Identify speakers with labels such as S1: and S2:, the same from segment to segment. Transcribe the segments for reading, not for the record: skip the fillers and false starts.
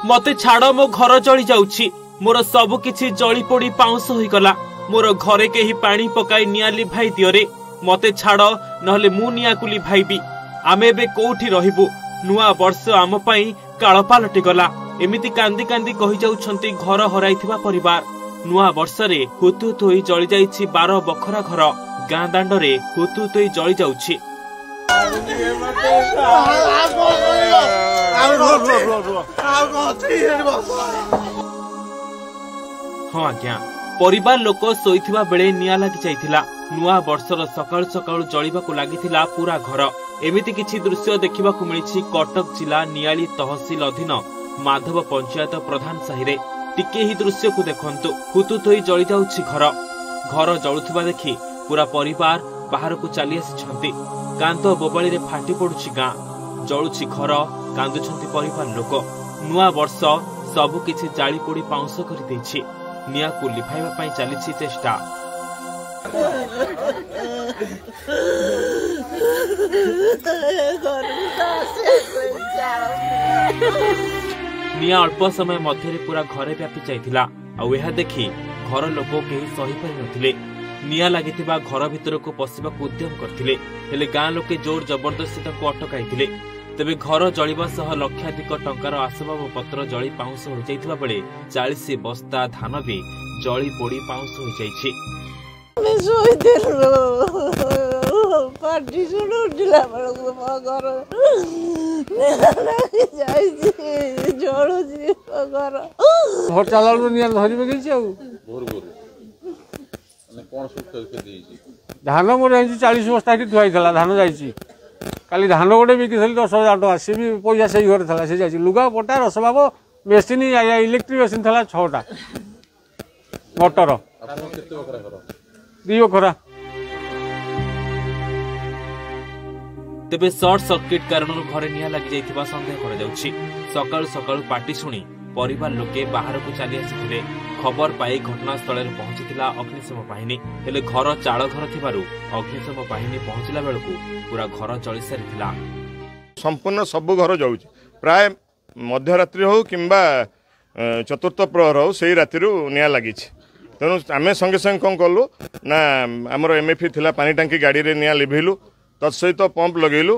S1: मते छाड़ मो घर जली जाउछि मोर सब किछि जली पोड़ी पाउंस होई गला मोर घरे केही पानी पकाई निया लिभाई दियो रे मते छाड़ नहले मु निया कुली भाईबी आमे एबे कोठी रहिबु नुआ वर्ष आम पई काळ पालटि गला एमिति कांदी कांदी कहि जाउछंती घर हराइथिबा परिवार नुआ वर्ष रे हुतु तोई जली जाइछि 12 बखरा घर गां दांड रे हुतु तोई जली जाउछि हाँ आज्ञा परिवार लोक शोइथिबा बेले निया लागि जाइथिला नुआ वर्षर सकाळ सकाळ जळिबाकू लागिथिला पूरा घर एमिति किछि दृश्य देखिबाकू मिलिछि कटक जिला नियाली तहसील अधीन माधव पंचायत प्रधान साहिरे टिके ही दृश्य को देखंतु हुतुतोई जळि जाउछि घर घर जळुथिबा देखि पूरा परिवार बाहर को चली आसिछंती कांत बोबाळी रे फाटी पडुछि गां जळुछि घर कांदुछंती परिवार लोक नुआ वर्ष सबु किछि जाळी पोडी पाउंस करि दैछि निया को लिभाइबा पई चलिछि चेष्टा निया अल्प समय मध्य पूरा घरे व्यापी जाइथिला आ एहा देखि घर लोक केही सही पाइ नथिले निया लागिथिबा घर भितर को पसिबाकू उद्यम करथिले हेले गां लोके जोर जबरदस्ती ताको अटकाइथिले तेबे घर जळिबा सह लक्षाधिक टंकार आसबाब पत्र जळी पाउंस हो जाइथिबा बेले 40 बस्ता धान भी जळी पोडी पाउंस हो जाइछि
S2: मैं सोई देलो पार्टी सुनो दिला बळको घर जाइछि जळो जी घर
S3: घर चालालु निया धरिबे गेछि आ
S4: भोर भोर माने कोन सुख के देछि
S3: धान मोर 40 बस्ता थुआइला धान जाइछि काली धान गोटे बिकिली 10,000 टका सी भी पैसा से घर था से जाइए लुगा पटा रसबाब मेसीन इलेक्ट्रिक मेसीन था 6टा मोटर 2 बखरा
S1: तेबे शॉर्ट सर्किट कारण घरे निया लगी जाइथिबा संदेह करा जाउछि सकाळ सकाळ पार्टी सुनी परिवार लोके बाहर को चली आसिथिले खबर पाई घटनास्थल रे पहुंचीथिला अग्निशम बाहिनी हेले घर चाळ घर थिबारु अग्निशम बाहिनी पहुंचला बेलकू पूरा घर जळि सारिथिला
S5: संपूर्ण सब घर जाउछि प्राय मध्यरात्रि हो किंबा चतुर्थ प्रहर हो सेही रातिरु निया लागिछि तेणु आमे संगे संगे कोन कलु ना हमर एमएफी थिला पानी टांकी गाड़ी रे निया लिभिलु तत्सहित पंप लगेलु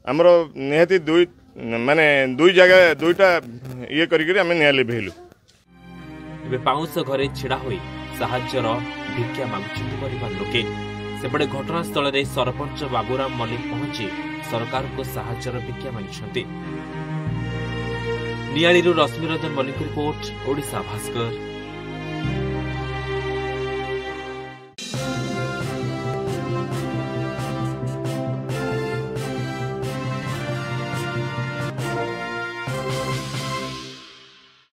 S5: हमर निहाती माने दुई जगह दुईटा ये करिकरी आमे निया लिभिलु
S1: एबे पाउंस घरे छिड़ा होई साहाय्यर भिक्षा मागुछन्ति परिवार लोके सेपटे घटनास्थल रे सरपंच बाबूराम मल्लिक पहुंची सरकार को साहाय्यर भिक्षा मागिछन्ति नियाळीरु रश्मिरंजन मल्लिक रिपोर्ट ओडिशा भास्कर।